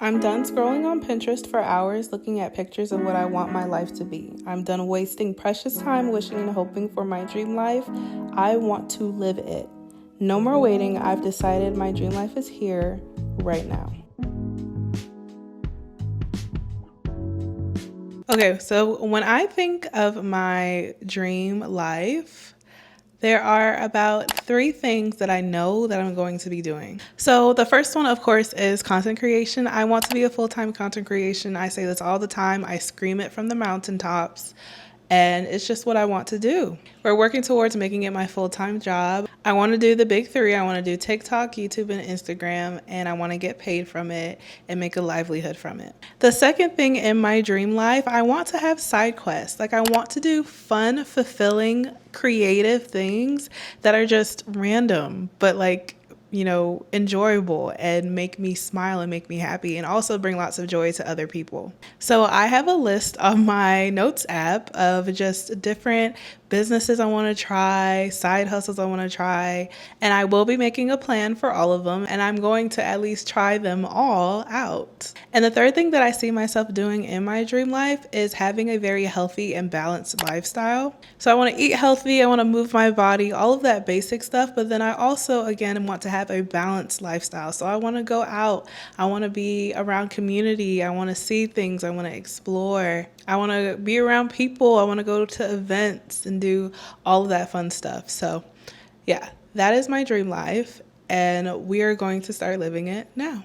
I'm done scrolling on Pinterest for hours looking at pictures of what I want my life to be. I'm done wasting precious time wishing and hoping for my dream life. I want to live it. No more waiting. I've decided my dream life is here right now. Okay, so when I think of my dream life, there are about 3 things that I know that I'm going to be doing. So the first one, of course, is content creation. I want to be a full-time content creation. I say this all the time. I scream it from the mountaintops. And it's just what I want to do. We're working towards making it my full-time job. I want to do the big 3. I want to do TikTok, YouTube, and Instagram, and I want to get paid from it and make a livelihood from it. The second thing in my dream life, I want to have side quests. Like I want to do fun, fulfilling, creative things that are just random, but like, you know, enjoyable and make me smile and make me happy and also bring lots of joy to other people. So I have a list on my notes app of just different businesses I want to try, side hustles I want to try, and I will be making a plan for all of them, and I'm going to at least try them all out. And the third thing that I see myself doing in my dream life is having a very healthy and balanced lifestyle. So I want to eat healthy, I want to move my body, all of that basic stuff, but then I also, again, want to have a balanced lifestyle. So I want to go out, I want to be around community, I want to see things, I want to explore, I want to be around people, I want to go to events and do all of that fun stuff. So yeah, that is my dream life, and we are going to start living it now.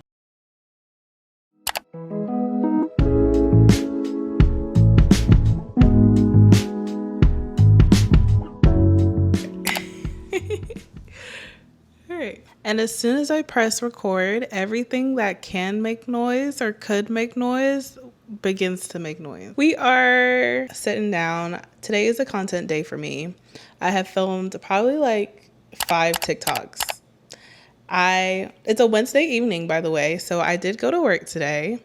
All right. And as soon as I press record, everything that can make noise or could make noise begins to make noise. We are sitting down. Today is a content day for me. I have filmed probably like 5 TikToks. It's a Wednesday evening, by the way, so I did go to work today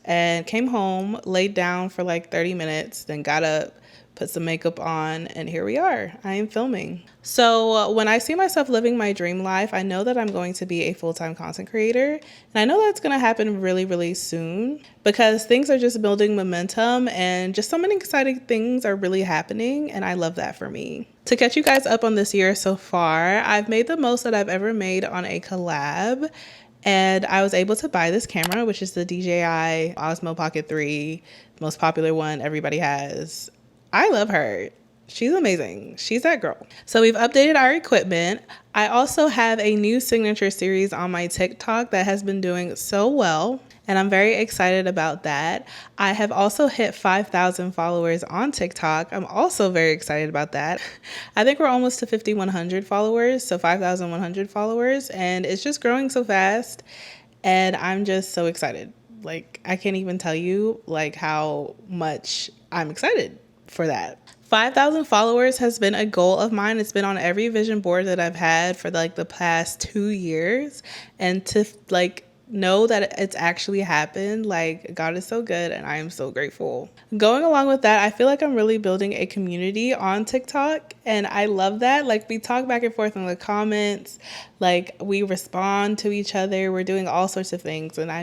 and came home, laid down for like 30 minutes, then got up, put some makeup on, and here we are. I am filming. So when I see myself living my dream life, I know that I'm going to be a full-time content creator. And I know that's going to happen really, really soon because things are just building momentum and just so many exciting things are really happening. And I love that for me. To catch you guys up on this year so far, I've made the most that I've ever made on a collab. And I was able to buy this camera, which is the DJI Osmo Pocket 3, most popular one everybody has. I love her. She's amazing. She's that girl. So we've updated our equipment. I also have a new signature series on my TikTok that has been doing so well, and I'm very excited about that. I have also hit 5,000 followers on TikTok. I'm also very excited about that. I think we're almost to 5,100 followers, so 5,100 followers, and it's just growing so fast, and I'm just so excited. Like, I can't even tell you like how much I'm excited for that. 5,000 followers has been a goal of mine. It's been on every vision board that I've had for like the past 2 years, and to like know that it's actually happened, like God is so good and I am so grateful. Going along with that, I feel like I'm really building a community on TikTok, and I love that. Like we talk back and forth in the comments, like we respond to each other, we're doing all sorts of things, and I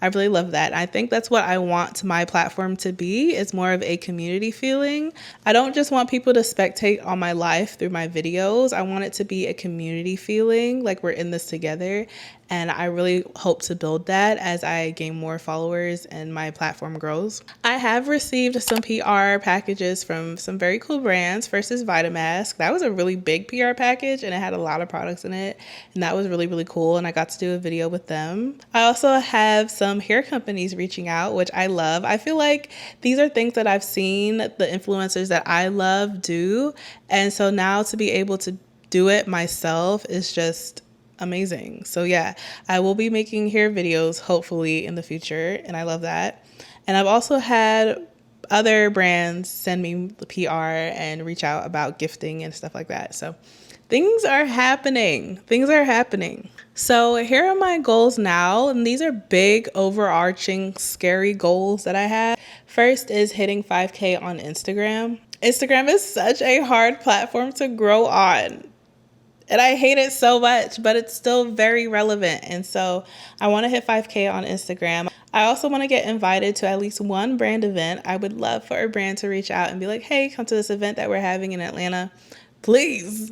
really love that. I think that's what I want my platform to be. It's more of a community feeling. I don't just want people to spectate on my life through my videos. I want it to be a community feeling, like we're in this together. And I really hope to build that as I gain more followers and my platform grows. I have received some PR packages from some very cool brands. First is Vitamask. That was a really big PR package and it had a lot of products in it. And that was really, really cool. And I got to do a video with them. I also have some hair companies reaching out, which I love. I feel like these are things that I've seen the influencers that I love do. And so now to be able to do it myself is just amazing. So yeah, I will be making hair videos hopefully in the future, and I love that. And I've also had other brands send me the PR and reach out about gifting and stuff like that. So things are happening. Things are happening. So here are my goals now, and these are big, overarching, scary goals that I have. First is hitting 5K on Instagram. Instagram is such a hard platform to grow on. And I hate it so much, but it's still very relevant. And so I want to hit 5K on Instagram. I also want to get invited to at least one brand event. I would love for a brand to reach out and be like, hey, come to this event that we're having in Atlanta. Please.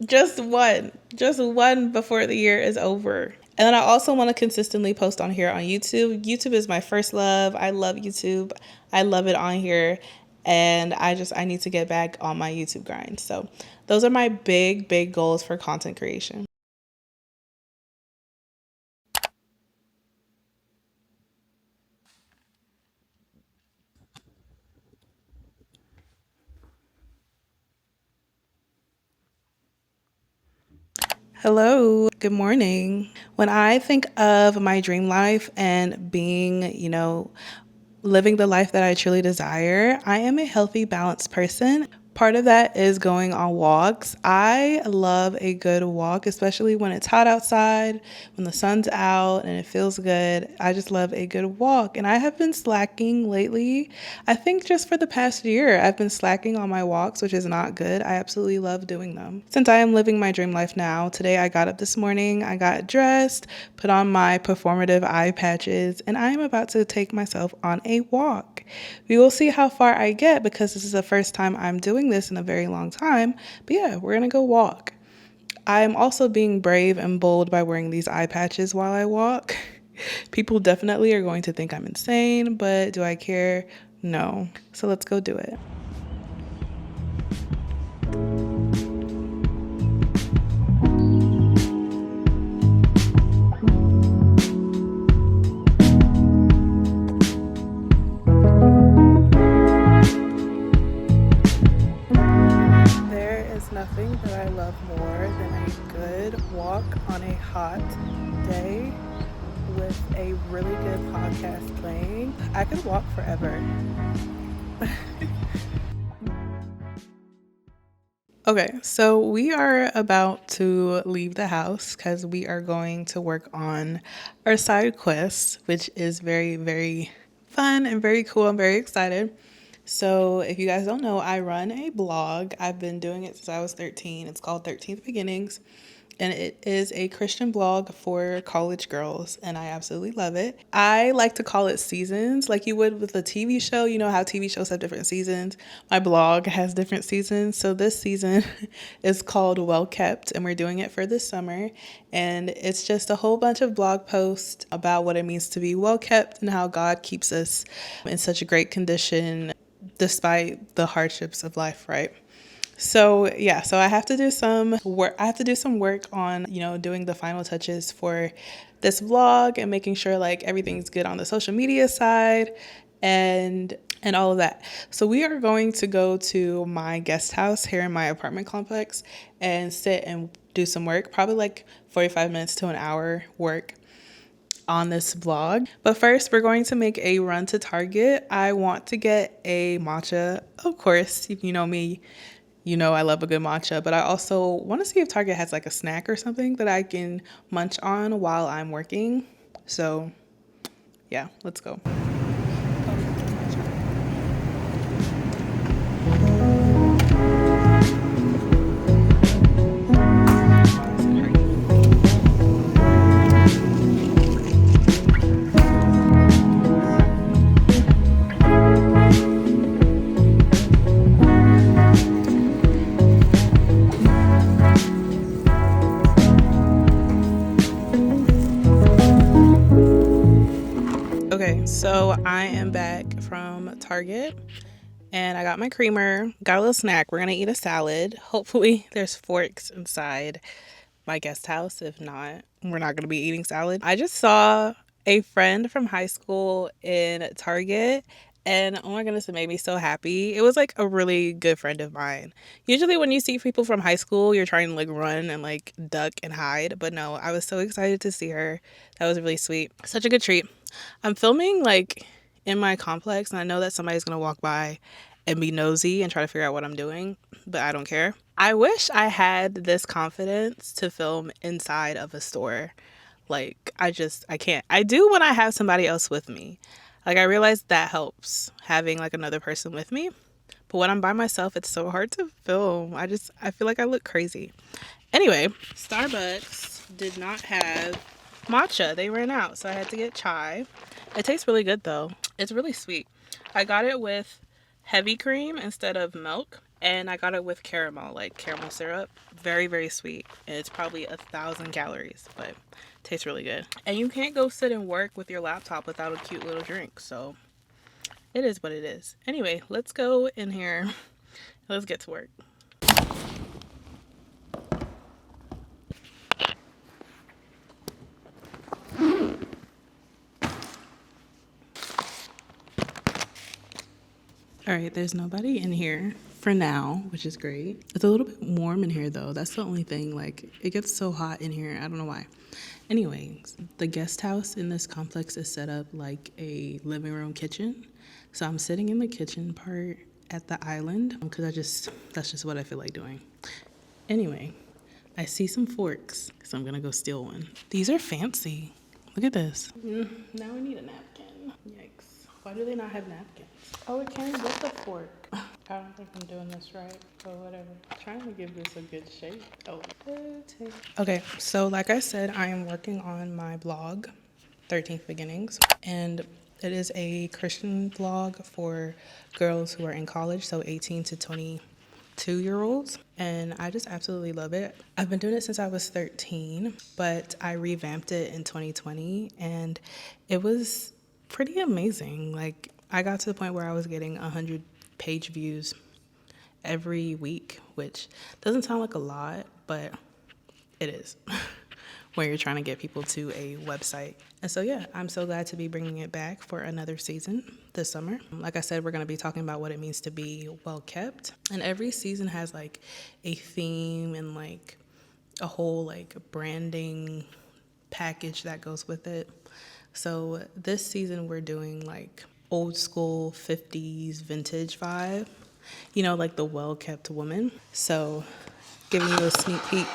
Just one before the year is over. And then I also want to consistently post on here on YouTube. YouTube is my first love. I love YouTube. I love it on here. And I need to get back on my YouTube grind. So those are my big goals for content creation. Hello, good morning. When I think of my dream life and being, living the life that I truly desire, I am a healthy, balanced person. Part of that is going on walks. I love a good walk, especially when it's hot outside, when the sun's out and it feels good. I just love a good walk. And I have been slacking lately. I think just for the past year, I've been slacking on my walks, which is not good. I absolutely love doing them. Since I am living my dream life now, today I got up this morning, I got dressed, put on my performative eye patches, and I am about to take myself on a walk. We will see how far I get because this is the first time I'm doing this in a very long time. But yeah, we're gonna go walk. I'm also being brave and bold by wearing these eye patches while I walk. People definitely are going to think I'm insane, but do I care? No. So let's go do it. Nothing that I love more than a good walk on a hot day with a really good podcast playing. I could walk forever. Okay, so we are about to leave the house because we are going to work on our side quest, which is very fun and very cool. I'm very excited. So if you guys don't know, I run a blog. I've been doing it since I was 13. It's called 13th Beginnings. And it is a Christian blog for college girls, and I absolutely love it. I like to call it seasons, like you would with a TV show. You know how TV shows have different seasons? My blog has different seasons. So this season is called Well Kept, and we're doing it for this summer. And it's just a whole bunch of blog posts about what it means to be well kept and how God keeps us in such a great condition despite the hardships of life, right? So yeah, so I have to do some work. I have to do some work on, doing the final touches for this vlog and making sure like everything's good on the social media side and all of that. So we are going to go to my guest house here in my apartment complex and sit and do some work, probably like 45 minutes to an hour work on this vlog. But first, we're going to make a run to Target. I want to get a matcha. Of course, you know me. I love a good matcha, but I also want to see if Target has like a snack or something that I can munch on while I'm working. So yeah, let's go. Okay, so I am back from Target and I got my creamer, got a little snack. We're gonna eat a salad. Hopefully there's forks inside my guest house. If not, we're not gonna be eating salad. I just saw a friend from high school in Target and oh my goodness, it made me so happy. It was like a really good friend of mine. Usually when you see people from high school, you're trying to like run and like duck and hide, but no, I was so excited to see her. That was really sweet. Such a good treat. I'm filming like in my complex and I know that somebody's gonna walk by and be nosy and try to figure out what I'm doing, but I don't care. I wish I had this confidence to film inside of a store. Like I can't. I do when I have somebody else with me. Like I realize that helps having like another person with me. But when I'm by myself, it's so hard to film. I feel like I look crazy. Anyway, Starbucks did not have matcha. They ran out, so I had to get chai. It tastes really good though. It's really sweet. I got it with heavy cream instead of milk, and I got it with caramel, like caramel syrup. Very, very sweet. And it's probably 1,000 calories, but it tastes really good. And you can't go sit and work with your laptop without a cute little drink, so it is what it is. Anyway, let's go in here. Let's get to work. All right, there's nobody in here for now, which is great. It's a little bit warm in here though. That's the only thing. Like, it gets so hot in here. I don't know why. Anyways, the guest house in this complex is set up like a living room kitchen. So I'm sitting in the kitchen part at the island because that's just what I feel like doing. Anyway, I see some forks, so I'm gonna go steal one. These are fancy. Look at this. Now I need a napkin. Yikes. Why do they not have napkins? Oh, it came with a fork. I don't think I'm doing this right, but whatever. I'm trying to give this a good shape. Oh, okay. So like I said, I am working on my blog, 13th Beginnings, and it is a Christian blog for girls who are in college, so 18 to 22-year-olds, and I just absolutely love it. I've been doing it since I was 13, but I revamped it in 2020, and it was pretty amazing. Like, I got to the point where I was getting 100 page views every week, which doesn't sound like a lot, but it is when you're trying to get people to a website. And so, yeah, I'm so glad to be bringing it back for another season this summer. Like I said, we're going to be talking about what it means to be well kept. And every season has like a theme and like a whole like branding package that goes with it. So this season we're doing like old school 50s vintage vibe, you know, like the well kept woman. So giving you a sneak peek,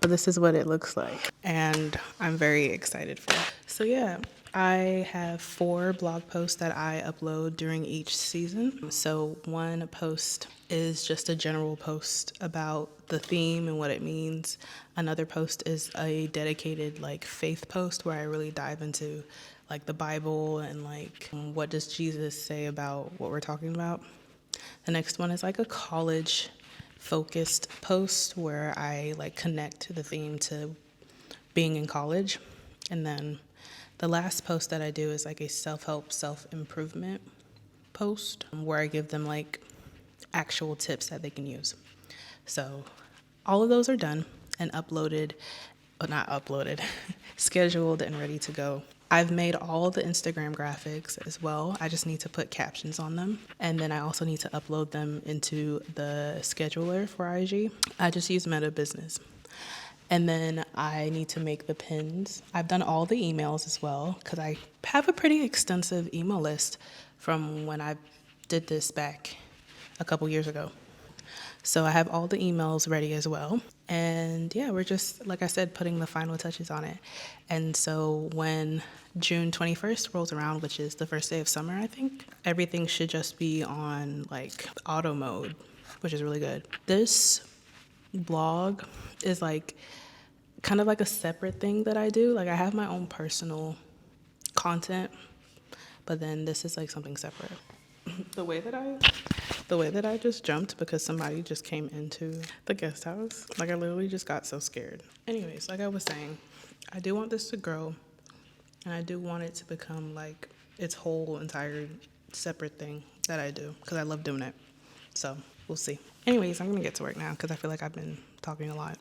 but this is what it looks like, and I'm very excited for it. So yeah, I have 4 blog posts that I upload during each season. So one post is just a general post about the theme and what it means. Another post is a dedicated like faith post where I really dive into like the Bible and like what does Jesus say about what we're talking about. The next one is like a college focused post where I like connect the theme to being in college. And then the last post that I do is like a self-help, self-improvement post where I give them like actual tips that they can use. So all of those are done and uploaded, but not uploaded, scheduled and ready to go. I've made all the Instagram graphics as well. I just need to put captions on them. And then I also need to upload them into the scheduler for IG. I just use Meta Business. And then I need to make the pins. I've done all the emails as well because I have a pretty extensive email list from when I did this back a couple years ago. So I have all the emails ready as well. And yeah, we're just, like I said, putting the final touches on it. And so when June 21st rolls around, which is the first day of summer, I think, everything should just be on like auto mode, which is really good. This blog is like kind of like a separate thing that I do. Like I have my own personal content, but then this is like something separate. The way that I just jumped because somebody just came into the guest house. Like I literally just got so scared. Anyways, like I was saying, I do want this to grow and I do want it to become like its whole entire separate thing that I do because I love doing it. So we'll see. Anyways, I'm gonna get to work now because I feel like I've been talking a lot.